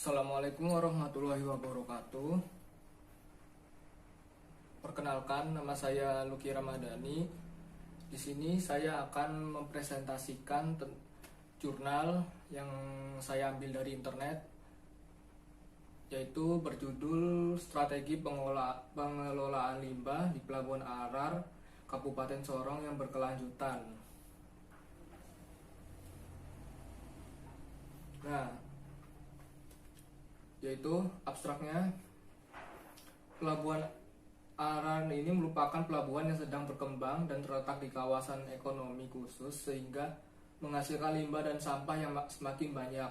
Assalamualaikum warahmatullahi wabarakatuh. Perkenalkan, nama saya Luki Ramadhani. Di sini saya akan mempresentasikan jurnal yang saya ambil dari internet, yaitu berjudul Strategi Pengelolaan Limbah di Pelabuhan Arar, Kabupaten Sorong yang berkelanjutan. Nah, yaitu abstraknya, Pelabuhan Arar ini merupakan pelabuhan yang sedang berkembang dan terletak di kawasan ekonomi khusus sehingga menghasilkan limbah dan sampah yang semakin banyak.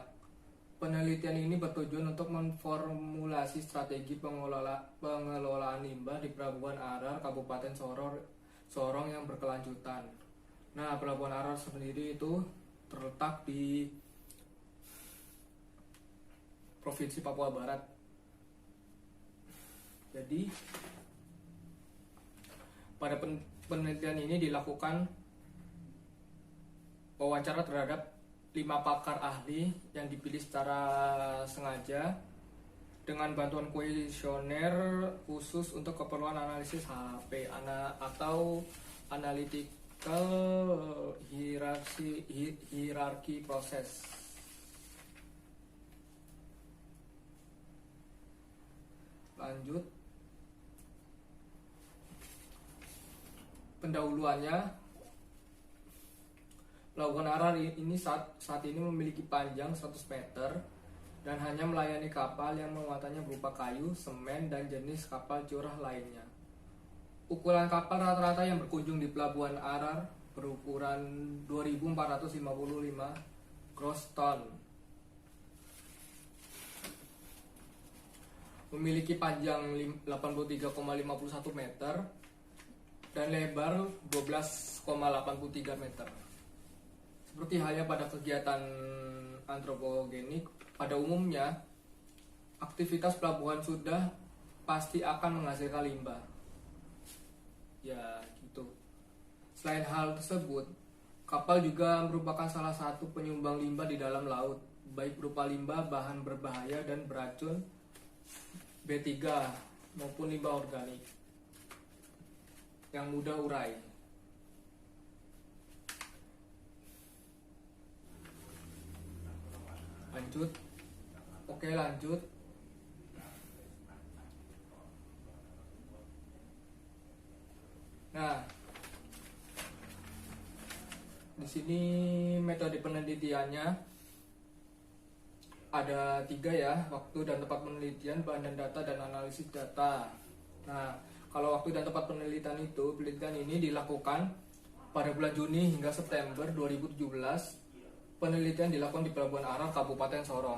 Penelitian ini bertujuan untuk memformulasi strategi pengelolaan limbah di Pelabuhan Arar, Kabupaten Sorong yang berkelanjutan. Nah, Pelabuhan Arar sendiri itu terletak di Provinsi Papua Barat. Jadi pada penelitian ini dilakukan wawancara terhadap 5 pakar ahli yang dipilih secara sengaja dengan bantuan kuesioner khusus untuk keperluan analisis HHP atau Analytical Hierarchy Process. Lanjut, pendahuluannya. Pelabuhan Arar ini saat ini memiliki panjang 100 meter dan hanya melayani kapal yang muatannya berupa kayu, semen, dan jenis kapal curah lainnya. Ukuran kapal rata-rata yang berkunjung di Pelabuhan Arar berukuran 2.455 gross ton. Memiliki panjang 83,51 meter dan lebar 12,83 meter. Seperti halnya pada kegiatan antropogenik, pada umumnya aktivitas pelabuhan sudah pasti akan menghasilkan limbah. Ya, gitu. Selain hal tersebut, kapal juga merupakan salah satu penyumbang limbah di dalam laut, baik berupa limbah bahan berbahaya dan beracun B3 maupun limbah organik yang mudah urai. Lanjut. Nah, di sini metode penelitiannya ada 3 ya: waktu dan tempat penelitian, bahan dan data, dan analisis data. Nah, kalau waktu dan tempat penelitian ini dilakukan pada bulan Juni hingga September 2017. Penelitian dilakukan di Pelabuhan Arar, Kabupaten Sorong.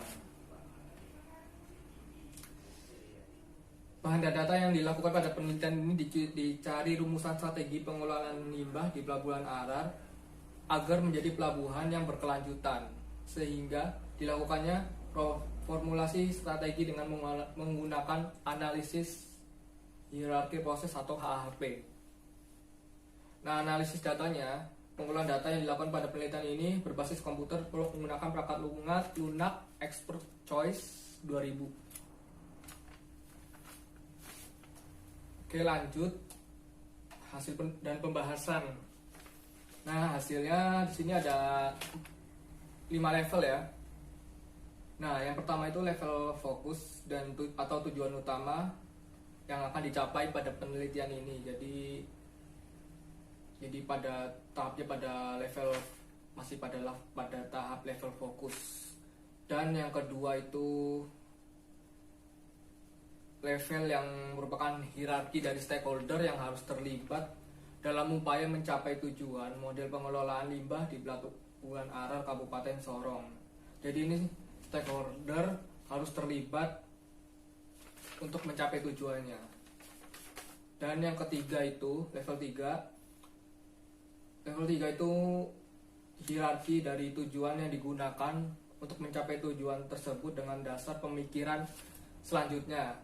Bahan dan data yang dilakukan pada penelitian ini dicari rumusan strategi pengelolaan limbah di Pelabuhan Arar agar menjadi pelabuhan yang berkelanjutan, sehingga dilakukannya formulasi strategi dengan menggunakan analisis hierarki proses atau HHP. Nah, analisis datanya, pengolahan data yang dilakukan pada penelitian ini berbasis komputer menggunakan perangkat lunak Expert Choice 2000. Oke, lanjut. Hasil dan pembahasan. Nah, hasilnya di sini ada 5 level ya. Nah, yang pertama itu level fokus atau tujuan utama yang akan dicapai pada penelitian ini. Jadi pada tahapnya masih pada tahap level fokus. Dan yang kedua itu level yang merupakan hierarki dari stakeholder yang harus terlibat dalam upaya mencapai tujuan model pengelolaan limbah di Pelabuhan Arar, Kabupaten Sorong. Jadi ini stakeholder harus terlibat untuk mencapai tujuannya. Dan yang ketiga itu level 3. Level 3 itu hierarki dari tujuan yang digunakan untuk mencapai tujuan tersebut dengan dasar pemikiran selanjutnya.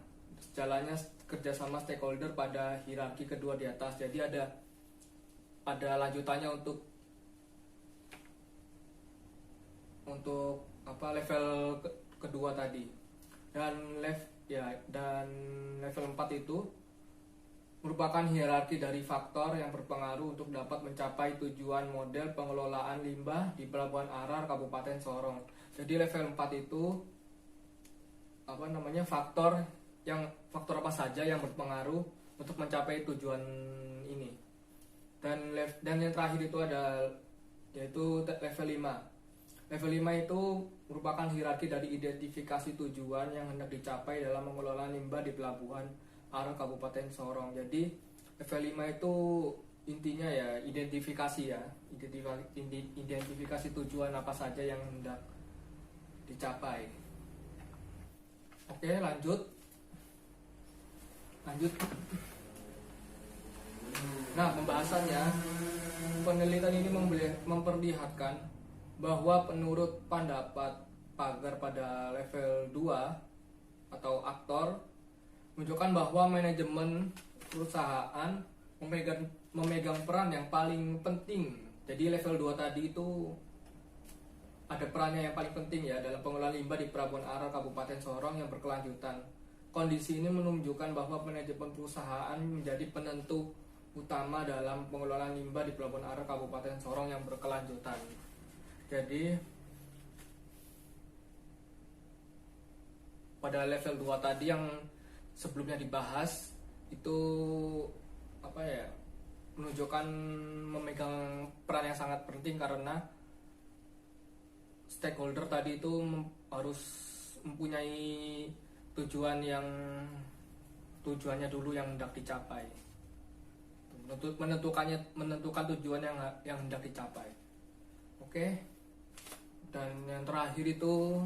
Jalannya kerjasama stakeholder pada hierarki kedua di atas. Jadi ada lanjutannya untuk level kedua tadi. Dan level 4 itu merupakan hierarki dari faktor yang berpengaruh untuk dapat mencapai tujuan model pengelolaan limbah di Pelabuhan Arar Kabupaten Sorong. Jadi level 4 itu faktor apa saja yang berpengaruh untuk mencapai tujuan ini. Dan yang terakhir itu yaitu level 5. Level 5 itu merupakan hierarki dari identifikasi tujuan yang hendak dicapai dalam mengelola limbah di Pelabuhan Arar Kabupaten Sorong. Jadi level 5 itu intinya ya identifikasi tujuan apa saja yang hendak dicapai. Oke, lanjut. Nah, pembahasannya, penelitian ini memperlihatkan bahwa menurut pendapat pagar pada level 2 atau aktor menunjukkan bahwa manajemen perusahaan memegang peran yang paling penting. Jadi level 2 tadi itu ada perannya yang paling penting ya dalam pengelolaan limbah di Pelabuhan Arar Kabupaten Sorong yang berkelanjutan. Kondisi ini menunjukkan bahwa manajemen perusahaan menjadi penentu utama dalam pengelolaan limbah di Pelabuhan Arar Kabupaten Sorong yang berkelanjutan. Jadi pada level 2 tadi yang sebelumnya dibahas itu menunjukkan memegang peran yang sangat penting karena stakeholder tadi itu harus mempunyai tujuannya dulu yang hendak dicapai, menentukan tujuan yang hendak dicapai. Oke. Dan yang terakhir itu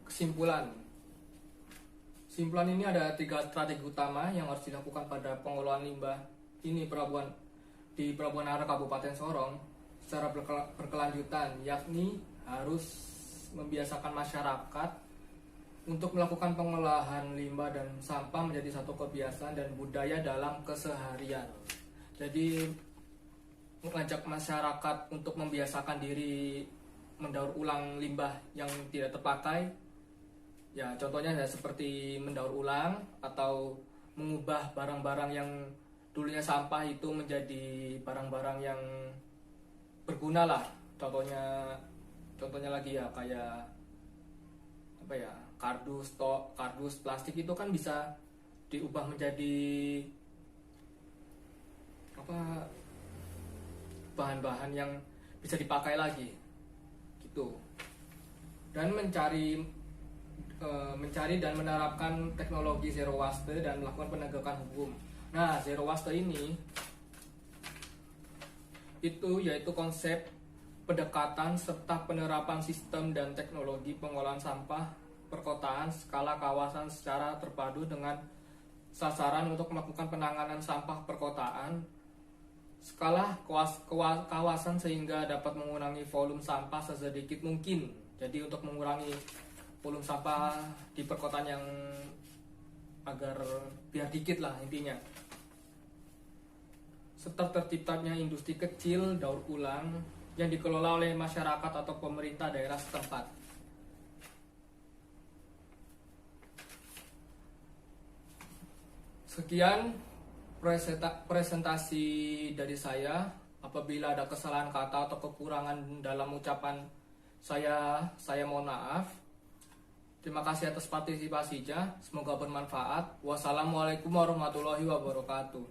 kesimpulan ini ada 3 strategi utama yang harus dilakukan pada pengelolaan limbah di Pelabuhan Arar Kabupaten Sorong secara berkelanjutan, yakni harus membiasakan masyarakat untuk melakukan pengolahan limbah dan sampah menjadi satu kebiasaan dan budaya dalam keseharian. Jadi mengajak masyarakat untuk membiasakan diri mendaur ulang limbah yang tidak terpakai. Ya, contohnya ya seperti mendaur ulang atau mengubah barang-barang yang dulunya sampah itu menjadi barang-barang yang berguna lah. Contohnya lagi ya kayak kardus plastik itu kan bisa diubah menjadi bahan-bahan yang bisa dipakai lagi gitu. Dan mencari dan menerapkan teknologi zero waste dan melakukan penegakan hukum. Nah, zero waste ini yaitu konsep pendekatan serta penerapan sistem dan teknologi pengolahan sampah perkotaan skala kawasan secara terpadu dengan sasaran untuk melakukan penanganan sampah perkotaan skala kawasan sehingga dapat mengurangi volume sampah sesedikit mungkin. Jadi untuk mengurangi volume sampah di perkotaan yang agar biar dikit lah intinya. Serta terciptanya industri kecil daur ulang yang dikelola oleh masyarakat atau pemerintah daerah setempat. Sekian presentasi dari saya. Apabila ada kesalahan kata atau kekurangan dalam ucapan saya mohon maaf. Terima kasih atas partisipasinya. Semoga bermanfaat. Wassalamualaikum warahmatullahi wabarakatuh.